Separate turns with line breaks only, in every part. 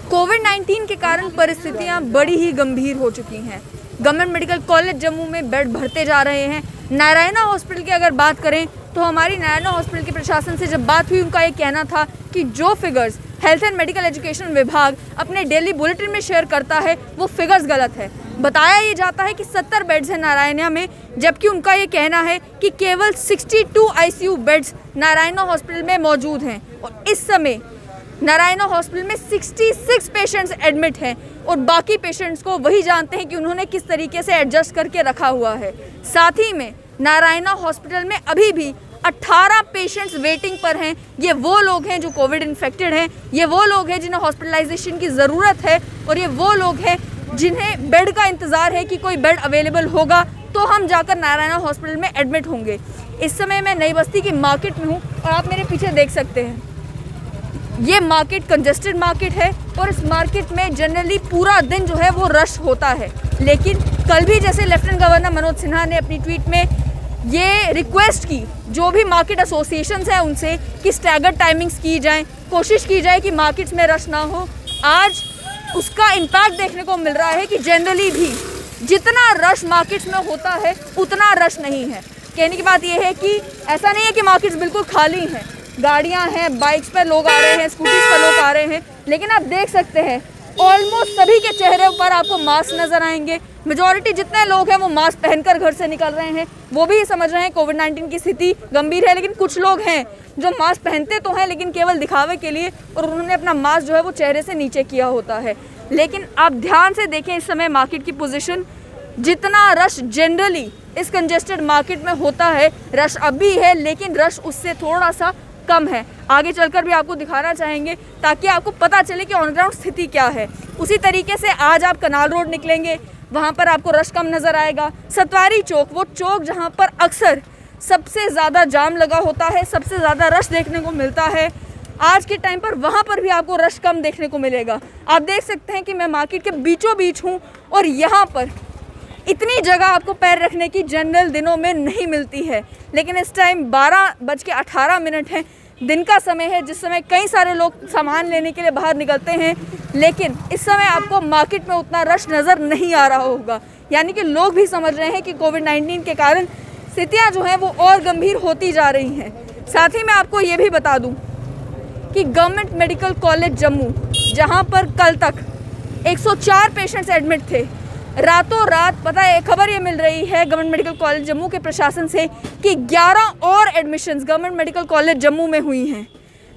कोविड-19 के कारण परिस्थितियां बड़ी ही गंभीर हो चुकी हैं। गवर्नमेंट मेडिकल कॉलेज जम्मू में बेड भरते जा रहे हैं। नारायणा हॉस्पिटल की अगर बात करें तो हमारी नारायणा हॉस्पिटल के प्रशासन से जब बात हुई, उनका ये कहना था कि जो figures health and medical education विभाग अपने डेली बुलेटिन में शेयर करता है वो फिगर्स गलत है। बताया ये जाता है कि 70 बेड्स हैं नारायणा में, जबकि उनका ये कहना है कि केवल 62 आईसीयू बेड्स नारायणा हॉस्पिटल में मौजूद हैं और इस समय नारायणा हॉस्पिटल में 66 पेशेंट्स एडमिट हैं और बाकी पेशेंट्स को वही जानते हैं कि उन्होंने किस तरीके से एडजस्ट करके रखा हुआ है। साथ ही में नारायणा हॉस्पिटल में अभी भी 18 पेशेंट्स वेटिंग पर हैं। ये वो लोग हैं जो कोविड इन्फेक्टेड हैं, ये वो लोग हैं जिन्हें हॉस्पिटलाइजेशन की ज़रूरत है और ये वो लोग हैं जिन्हें बेड का इंतज़ार है कि कोई बेड अवेलेबल होगा तो हम जाकर नारायणा हॉस्पिटल में एडमिट होंगे। इस समय मैं नई बस्ती की मार्केट में हूँ और आप मेरे पीछे देख सकते हैं, ये मार्केट कंजेस्टेड मार्केट है और इस मार्केट में जनरली पूरा दिन जो है वो रश होता है। लेकिन कल भी जैसे लेफ्टिनेंट गवर्नर मनोज सिन्हा ने अपनी ट्वीट में ये रिक्वेस्ट की जो भी मार्केट एसोसिएशंस हैं उनसे कि स्टैगर्ड टाइमिंग्स की जाएं, कोशिश की जाए कि मार्केट्स में रश ना हो। आज उसका इम्पैक्ट देखने को मिल रहा है कि जनरली भी जितना रश मार्केट्स में होता है उतना रश नहीं है। कहने की बात यह है कि ऐसा नहीं है कि मार्केट्स बिल्कुल खाली हैं, गाड़ियां हैं, बाइक्स पर लोग आ रहे हैं, स्कूटीज पर लोग आ रहे हैं, लेकिन आप देख सकते हैं ऑलमोस्ट सभी के चेहरे पर आपको मास्क नजर आएंगे। मेजॉरिटी जितने लोग हैं वो मास्क पहनकर घर से निकल रहे हैं। वो भी समझ रहे हैं कोविड-19 की स्थिति गंभीर है, लेकिन कुछ लोग हैं जो मास्क पहनते तो हैं लेकिन केवल दिखावे के लिए, और उन्होंने अपना मास्क जो है वो चेहरे से नीचे किया होता है। लेकिन आप ध्यान से देखें इस समय मार्केट की पोजीशन, जितना रश जनरली इस कंजेस्टेड मार्केट में होता है, रश अब भी है लेकिन रश उससे थोड़ा सा कम है। आगे चलकर भी आपको दिखाना चाहेंगे ताकि आपको पता चले कि ऑन ग्राउंड स्थिति क्या है। उसी तरीके से आज आप कनाल रोड निकलेंगे, वहाँ पर आपको रश कम नज़र आएगा। सतवारी चौक, वो चौक जहाँ पर अक्सर सबसे ज़्यादा जाम लगा होता है, सबसे ज़्यादा रश देखने को मिलता है, आज के टाइम पर वहाँ पर भी आपको रश कम देखने को मिलेगा। आप देख सकते हैं कि मैं मार्केट के बीचों बीच हूँ और यहाँ पर इतनी जगह आपको पैर रखने की जनरल दिनों में नहीं मिलती है, लेकिन इस टाइम 12:18 है, दिन का समय है जिस समय कई सारे लोग सामान लेने के लिए बाहर निकलते हैं, लेकिन इस समय आपको मार्केट में उतना रश नज़र नहीं आ रहा होगा। यानी कि लोग भी समझ रहे हैं कि कोविड-19 के कारण स्थितियां जो हैं वो और गंभीर होती जा रही हैं। साथ ही मैं आपको ये भी बता दूं कि गवर्नमेंट मेडिकल कॉलेज जम्मू, जहां पर कल तक 104 पेशेंट्स एडमिट थे, रातों रात पता है खबर ये मिल रही है गवर्नमेंट मेडिकल कॉलेज जम्मू के प्रशासन से कि 11 और admissions government medical college Jammu में हुई हैं।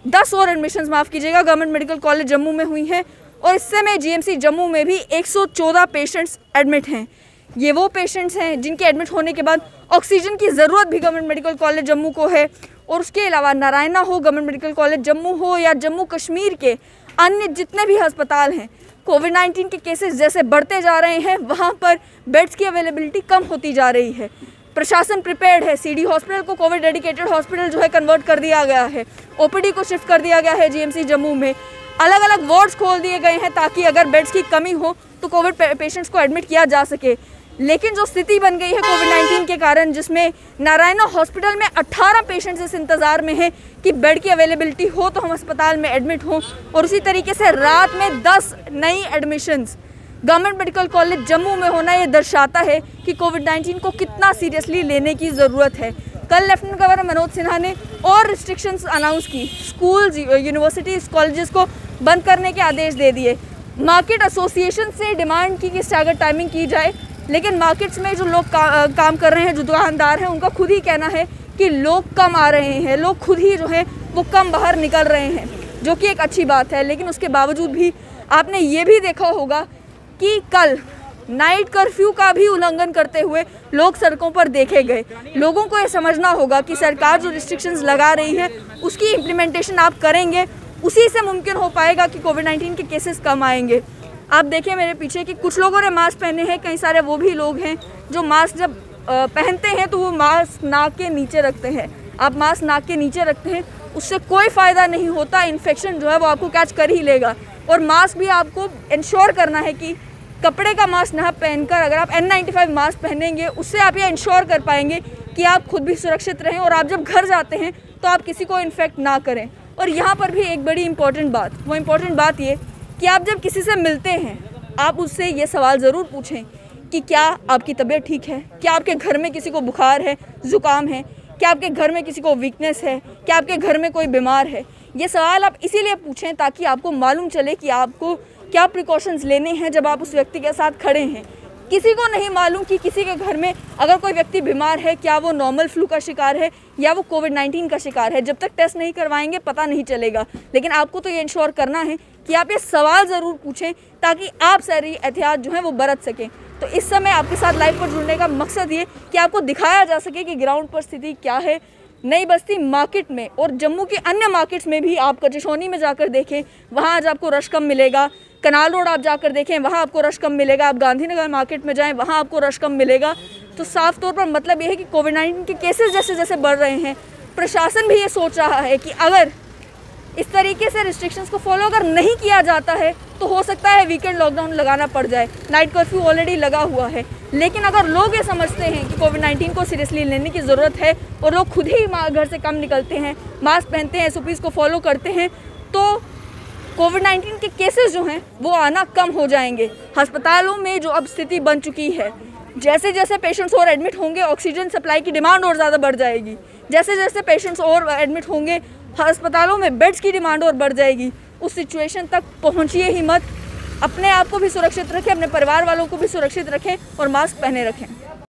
10 और एडमिशन्स माफ़ कीजिएगा गवर्नमेंट मेडिकल कॉलेज जम्मू में हुई हैं और इस समय जीएमसी जम्मू में भी 114 पेशेंट्स एडमिट हैं। ये वो पेशेंट्स हैं जिनके एडमिट होने के बाद ऑक्सीजन की ज़रूरत भी गवर्नमेंट मेडिकल कॉलेज जम्मू को है। और उसके अलावा नारायणा हो, गवर्नमेंट मेडिकल कॉलेज जम्मू हो या जम्मू कश्मीर के अन्य जितने भी अस्पताल हैं, कोविड-19 के केसेस जैसे बढ़ते जा रहे हैं वहाँ पर बेड्स की अवेलेबिलिटी कम होती जा रही है। प्रशासन प्रिपेयर्ड है, सीडी हॉस्पिटल को कोविड डेडिकेटेड हॉस्पिटल जो है कन्वर्ट कर दिया गया है, ओपीडी को शिफ्ट कर दिया गया है जीएमसी जम्मू में, अलग अलग वार्ड्स खोल दिए गए हैं ताकि अगर बेड्स की कमी हो तो कोविड पेशेंट्स को एडमिट किया जा सके। लेकिन जो स्थिति बन गई है कोविड-19 के कारण, जिसमें नारायणा हॉस्पिटल में 18 पेशेंट्स इस इंतज़ार में हैं कि बेड की अवेलेबिलिटी हो तो हम अस्पताल में एडमिट हों, और उसी तरीके से रात में 10 नई admissions government medical college Jammu में होना, ये दर्शाता है कि कोविड-19 को कितना सीरियसली लेने की ज़रूरत है। कल लेफ्टिनेंट गवर्नर मनोज सिन्हा ने और रिस्ट्रिक्शंस अनाउंस की, स्कूल्स, यूनिवर्सिटीज़, कॉलेजेस को बंद करने के आदेश दे दिए। मार्केट एसोसिएशन से डिमांड की कि स्टैगर्ड टाइमिंग की जाए, लेकिन मार्केट्स में जो लोग काम कर रहे हैं, जो दुकानदार हैं, उनका खुद ही कहना है कि लोग कम आ रहे हैं, लोग खुद ही जो है वो कम बाहर निकल रहे हैं, जो कि एक अच्छी बात है। लेकिन उसके बावजूद भी आपने ये भी देखा होगा कि कल नाइट कर्फ्यू का भी उल्लंघन करते हुए लोग सड़कों पर देखे गए। लोगों को ये समझना होगा कि सरकार जो रिस्ट्रिक्शंस लगा रही है उसकी इम्प्लीमेंटेशन आप करेंगे, उसी से मुमकिन हो पाएगा कि कोविड-19 के केसेस कम आएंगे। आप देखें मेरे पीछे कि कुछ लोगों ने मास्क पहने हैं, कई सारे वो भी लोग हैं जो मास्क जब पहनते हैं तो वो मास्क नाक के नीचे रखते हैं। आप मास्क नाक के नीचे रखते हैं, उससे कोई फ़ायदा नहीं होता, इन्फेक्शन जो है वो आपको कैच कर ही लेगा। और मास्क भी आपको इंश्योर करना है कि कपड़े का मास्क ना पहनकर अगर आप N95 मास्क पहनेंगे, उससे आप ये इंश्योर कर पाएंगे कि आप खुद भी सुरक्षित रहें और आप जब घर जाते हैं तो आप किसी को इन्फेक्ट ना करें। और यहाँ पर भी एक बड़ी इम्पॉर्टेंट बात, वो इम्पॉर्टेंट बात ये कि आप जब किसी से मिलते हैं आप उससे ये सवाल ज़रूर पूछें कि क्या आपकी तबीयत ठीक है, क्या आपके घर में किसी को बुखार है, ज़ुकाम है, क्या आपके घर में किसी को वीकनेस है, क्या आपके घर में कोई बीमार है। ये सवाल आप इसीलिए पूछें ताकि आपको मालूम चले कि आपको क्या प्रिकॉशंस लेने हैं जब आप उस व्यक्ति के साथ खड़े हैं। किसी को नहीं मालूम कि किसी के घर में अगर कोई व्यक्ति बीमार है क्या वो नॉर्मल फ्लू का शिकार है या वो कोविड-19 का शिकार है। जब तक टेस्ट नहीं करवाएंगे पता नहीं चलेगा। लेकिन आपको तो ये इंश्योर करना है कि आप ये सवाल ज़रूर पूछें ताकि आप सारी एहतियात जो है वो बरत सकें। तो इस समय आपके साथ लाइव पर जुड़ने का मकसद ये कि आपको दिखाया जा सके कि ग्राउंड पर स्थिति क्या है। नई बस्ती मार्केट में और जम्मू के अन्य मार्केट्स में भी आप कचशोनी में जाकर देखें, वहाँ आज आपको रश कम मिलेगा। कनाल रोड आप जाकर देखें, वहाँ आपको रश कम मिलेगा। आप गांधीनगर मार्केट में जाएं, वहाँ आपको रश कम मिलेगा। तो साफ तौर पर मतलब ये है कि कोविड-19 के केसेस जैसे जैसे बढ़ रहे हैं, प्रशासन भी ये सोच रहा है कि अगर इस तरीके से रिस्ट्रिक्शंस को फॉलो अगर नहीं किया जाता है तो हो सकता है वीकेंड लॉकडाउन लगाना पड़ जाए। नाइट कर्फ्यू ऑलरेडी लगा हुआ है। लेकिन अगर लोग ये समझते हैं कि कोविड-19 को सीरियसली लेने की ज़रूरत है और लोग खुद ही घर से कम निकलते हैं, मास्क पहनते हैं, SOPs को फॉलो करते हैं, तो कोविड-19 के केसेस जो हैं वो आना कम हो जाएंगे। अस्पतालों में जो अब स्थिति बन चुकी है, जैसे जैसे पेशेंट्स और एडमिट होंगे ऑक्सीजन सप्लाई की डिमांड और ज़्यादा बढ़ जाएगी। जैसे जैसे पेशेंट्स और एडमिट होंगे अस्पतालों में बेड्स की डिमांड और बढ़ जाएगी। उस सिचुएशन तक पहुंचिए ही मत। अपने आप को भी सुरक्षित रखें, अपने परिवार वालों को भी सुरक्षित रखें और मास्क पहने रखें।